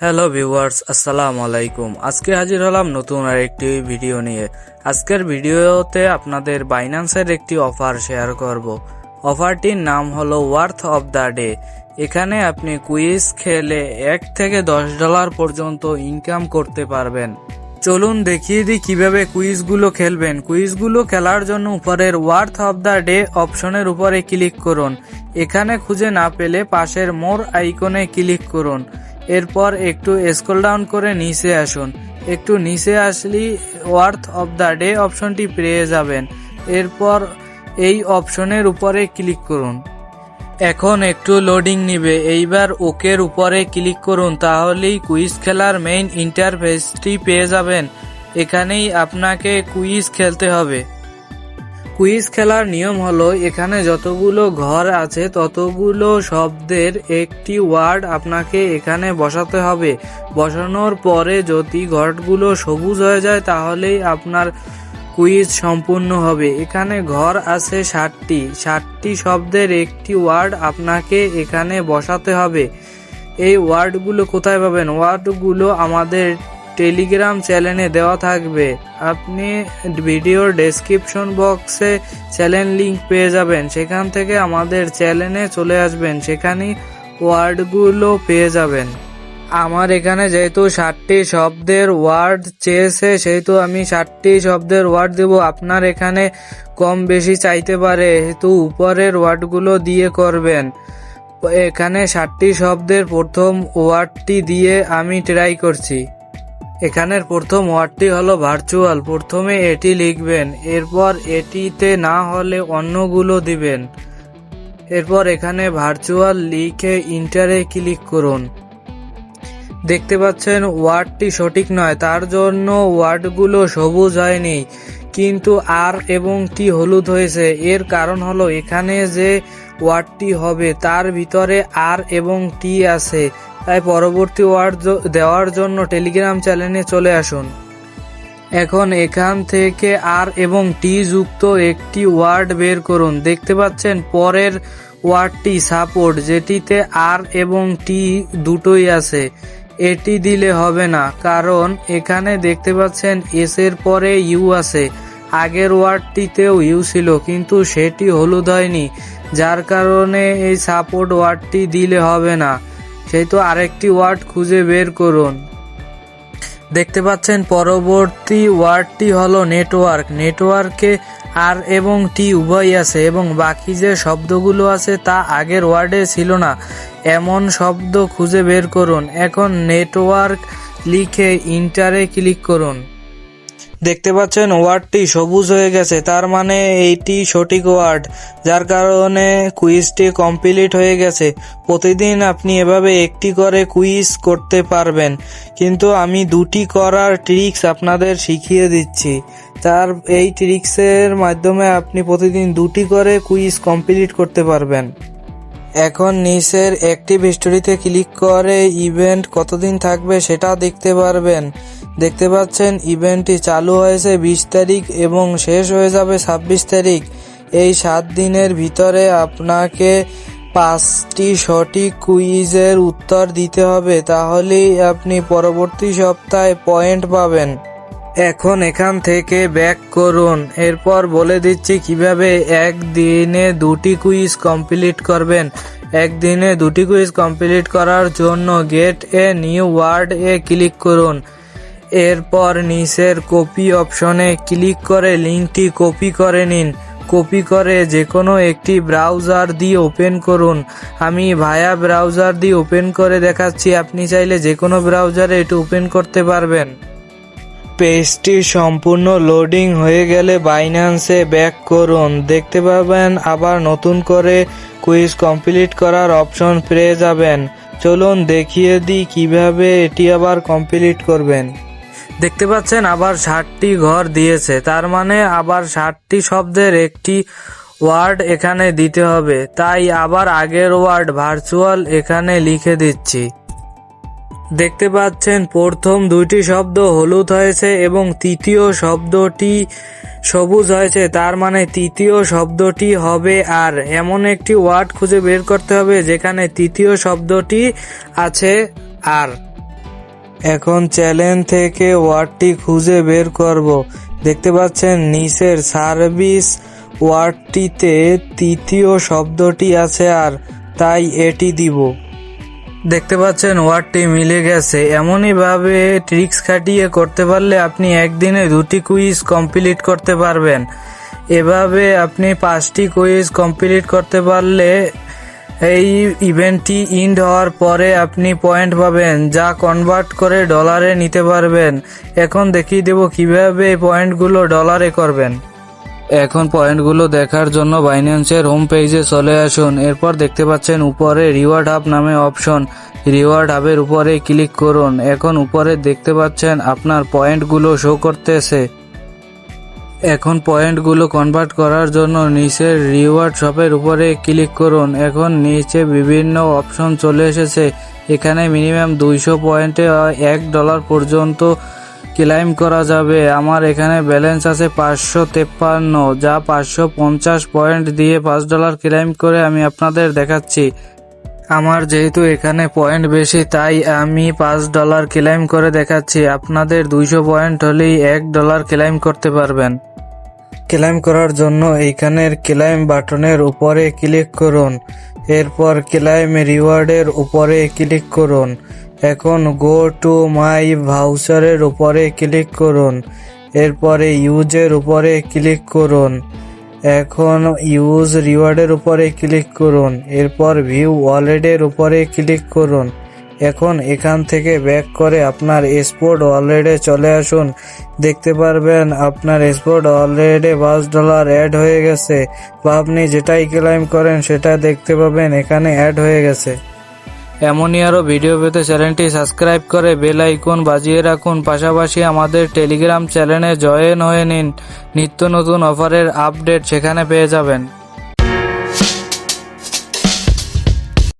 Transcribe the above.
Hello viewers, আসসালামু আলাইকুম। আজকে হাজির হলাম নতুন আরেকটি ভিডিও নিয়ে। আজকের ভিডিওতে আপনাদের বাইন্যান্সের একটি অফার শেয়ার করব। অফারটির নাম হলো ওয়ার্থ অফ দ্য ডে। এখানে আপনি কুইজ খেলে $1 থেকে $10 পর্যন্ত ইনকাম করতে পারবেন। চলুন দেখিয়ে দিই কিভাবে কুইজগুলো খেলবেন। কুইজগুলো খেলার জন্য উপরের ওয়ার্থ অফ দ্য ডে অপশনের উপরে ক্লিক করুন। এখানে খুঁজে না পেলে পাশের মোর আইকনে ক্লিক করুন। এরপর একটু স্ক্রল ডাউন করে নিচে আসুন। একটু নিচে আসলেই ওয়ার্থ অফ দ্য ডে অপশনটি পেয়ে যাবেন। এরপর এই অপশনের উপরে ক্লিক করুন। এখন একটু লোডিং নিবে। এইবার ওকের উপরে ক্লিক করুন, তাহলেই কুইজ খেলার মেইন ইন্টারফেসটি পেয়ে যাবেন। এখানেই আপনাকে কুইজ খেলতে হবে। কুইজ খেলার নিয়ম হলো, এখানে যতগুলো ঘর আছে ততগুলো শব্দের একটি ওয়ার্ড আপনাকে এখানে বসাতে হবে। বসানোর পরে যদি ঘরগুলো সবুজ হয়ে যায় তাহলেই আপনার কুইজ সম্পূর্ণ হবে। এখানে ঘর আছে 60টি শব্দের একটি ওয়ার্ড আপনাকে এখানে বসাতে হবে। এই ওয়ার্ডগুলো কোথায় পাবেন? ওয়ার্ডগুলো আমাদের টেলিগ্রাম চ্যানেলে দেওয়া থাকবে। আপনি ভিডিওর ডেসক্রিপশন বক্সে চ্যানেল লিংক পেয়ে যাবেন। সেখান থেকে আমাদের চ্যানেলে চলে আসবেন, সেখানেই ওয়ার্ডগুলো পেয়ে যাবেন। আমার এখানে যেহেতু 60টি শব্দের ওয়ার্ড চেয়েছে, সেহেতু আমি 60টি শব্দের ওয়ার্ড দেব। আপনার এখানে কম বেশি চাইতে পারে, হেতু উপরের ওয়ার্ডগুলো দিয়ে করবেন। এখানে 60টি শব্দের প্রথম ওয়ার্ডটি দিয়ে আমি ট্রাই করছি। এখানের প্রথম ওয়ার্ডটি হলো ভার্চুয়াল। প্রথমে এটি লিখবেন, এরপর এটিতে না হলে অন্যগুলো দিবেন। এরপর এখানে ভার্চুয়াল লিখে ইন্টারে ক্লিক করুন। দেখতে পাচ্ছেন ওয়ার্ডটি সঠিক নয়, তার জন্য ওয়ার্ডগুলো সবুজ হয়নি, কিন্তু আর এবং টি হলুদ হয়েছে। এর কারণ হলো এখানে যে ওয়ার্ডটি হবে তার ভিতরে আর এবং টি আছে। তাই পরবর্তী ওয়ার্ড দেওয়ার জন্য টেলিগ্রাম চ্যানেলে চলে আসুন। এখন এখান থেকে আর এবং টি যুক্ত একটি ওয়ার্ড বের করুন। দেখতে পাচ্ছেন পরের ওয়ার্ডটি সাপোর্ট, যেটিতে আর এবং টি দুটোই আছে। এটি দিলে হবে না, কারণ এখানে দেখতে পাচ্ছেন এস এর পরে ইউ আছে। আগের ওয়ার্ডটিতেও ইউ ছিল, কিন্তু সেটি হলুদ হয়নি, যার কারণে এই সাপোর্ট ওয়ার্ডটি দিলে হবে না। সেহেতু আরেকটি ওয়ার্ড খুঁজে বের করুন। দেখতে পাচ্ছেন পরবর্তী ওয়ার্ডটি হলো নেটওয়ার্ক। নেটওয়ার্কে আর এবং টি উভয় আছে, এবং বাকি যে শব্দগুলো আছে তা আগের ওয়ার্ডে ছিল না। এমন শব্দ খুঁজে বের করুন। এখন নেটওয়ার্ক লিখে ইন্টারে ক্লিক করুন। দেখতে পাচ্ছেন ওয়ার্ডটি সবুজ হয়ে গেছে, তার মানে এইটি সঠিক ওয়ার্ড, যার কারণে কুইজটি কমপ্লিট হয়ে গেছে। প্রতিদিন আপনি এভাবে একটি করে কুইজ করতে পারবেন, কিন্তু আমি 2টি করার ট্রিক্স আপনাদের শিখিয়ে দিচ্ছি। এই ট্রিক্সের মাধ্যমে আপনি প্রতিদিন 2টি করে কুইজ কমপ্লিট করতে পারবেন। এখন নিচের অ্যাক্টিভ হিস্টোরিতে ক্লিক করে ইভেন্ট কতদিন থাকবে সেটা দেখতে পারবেন। দেখতে পাচ্ছেন ইভেন্টটি চালু হয়েছে 20 তারিখ এবং শেষ হয়ে যাবে 26 তারিখ। এই 7 দিনের ভিতরে আপনাকে 5টি সঠিক কুইজের উত্তর দিতে হবে, তাহলেই আপনি পরবর্তী সপ্তাহে পয়েন্ট পাবেন। এখন এখান থেকে ব্যাক করুন। এরপর বলে দিচ্ছি কিভাবে একদিনে 2টি কুইজ কমপ্লিট করবেন। একদিনে 2টি কুইজ কমপ্লিট করার জন্য গেট এ নিউ ওয়ার্ড এ ক্লিক করুন। এরপর নিচের কপি অপশনে ক্লিক করে লিঙ্কটি কপি করে নিন। কপি করে যে কোনো একটি ব্রাউজার দিয়ে ওপেন করুন। আমি ভায়া ব্রাউজার দিয়ে ওপেন করে দেখাচ্ছি, আপনি চাইলে যে কোনো ব্রাউজারে এটি ওপেন করতে পারবেন। পেজটি সম্পূর্ণ লোডিং হয়ে গেলে বাইন্যান্সে ব্যাক করুন। দেখতে পাবেন আবার নতুন করে কুইজ কমপ্লিট করার অপশন পেয়ে যাবেন। চলুন দেখিয়ে দিই কিভাবে এটি আবার কমপ্লিট করবেন। দেখতে পাচ্ছেন আবার 60টি ঘর দিয়েছে, তার মানে আবার 60টি শব্দের একটি ওয়ার্ড এখানে দিতে হবে। তাই আবার আগের ওয়ার্ড ভার্চুয়াল এখানে লিখে দিচ্ছি। দেখতে পাচ্ছেন প্রথম 2টি শব্দ হলুদ হয়েছে এবং তৃতীয় শব্দটি সবুজ হয়েছে, তার মানে তৃতীয় শব্দটি হবে আর। এমন একটি ওয়ার্ড খুঁজে বের করতে হবে যেখানে তৃতীয় শব্দটি আছে আর। এখন চ্যালেঞ্জ থেকে ওয়ার্ডটি খুঁজে বের করব। দেখতে পাচ্ছেন নিচের সার্ভিস ওয়ার্ডটিতে তৃতীয় শব্দটি আছে, আর তাই এটি দিব। দেখতে পাচ্ছেন ওয়ার্ডটি মিলে গেছে। এমনই ভাবে ট্রিক্স খাটিয়ে করতে পারলে আপনি একদিনে 2টি কুইজ কমপ্লিট করতে পারবেন। এভাবে আপনি 5টি কুইজ কমপ্লিট করতে পারলে এই ইভেন্টটি ইন্ড হওয়ার পরে আপনি পয়েন্ট পাবেন, যা কনভার্ট করে ডলারে নিতে পারবেন। এখন দেখিয়ে দেব কিভাবে এই পয়েন্টগুলো ডলারে করবেন। এখন পয়েন্টগুলো দেখার জন্য বাইন্যান্সের হোম পেজে চলে আসুন। এরপর দেখতে পাচ্ছেন উপরে রিওয়ার্ড হাব নামে অপশন, রিওয়ার্ড হাবের উপরে ক্লিক করুন। এখন উপরে দেখতে পাচ্ছেন আপনার পয়েন্টগুলো শো করতেছে। এখন পয়েন্টগুলো কনভার্ট করার জন্য নিচের রিওয়ার্ড শপের উপরে ক্লিক করুন। এখন নিচে বিভিন্ন অপশন চলে এসেছে। এখানে মিনিমাম 200 পয়েন্টে $1 পর্যন্ত ক্লেইম করা যাবে। আমার এখানে ব্যালেন্স আছে 553, যা 550 পয়েন্ট দিয়ে $5 ক্লেইম করে আমি আপনাদের দেখাচ্ছি। আমার যেহেতু এখানে পয়েন্ট বেশি, তাই আমি $5 ক্লেইম করে দেখাচ্ছি। আপনাদের 200 পয়েন্ট হলেই $1 ক্লেইম করতে পারবেন। ক্লেইম করার জন্য এইখানের ক্লেইম বাটনের উপরে ক্লিক করুন। এরপর ক্লেইম রিওয়ার্ডের উপরে ক্লিক করুন। এখন গো টু মাই ভাউচারের উপরে ক্লিক করুন। এরপরে ইউজের উপরে ক্লিক করুন। এখন ইউজ রিওয়ার্ডের উপরে ক্লিক করুন। এরপর ভিউ ওয়ালেটের উপরে ক্লিক করুন। এখন এখান থেকে ব্যাক করে আপনার স্পট ওয়ালেটে চলে আসুন। দেখতে পারবেন আপনার স্পট ওয়ালেটে $5 অ্যাড হয়ে গেছে, বা আপনি যেটাই ক্লেইম করেন সেটা দেখতে পাবেন এখানে অ্যাড হয়ে গেছে। এমনই আরও ভিডিও পেতে চ্যানেলটি সাবস্ক্রাইব করে বেল আইকন বাজিয়ে রাখুন। পাশাপাশি আমাদের টেলিগ্রাম চ্যানেলে জয়েন হয়ে নিন। নিত্য নতুন অফারের আপডেট সেখানে পেয়ে যাবেন।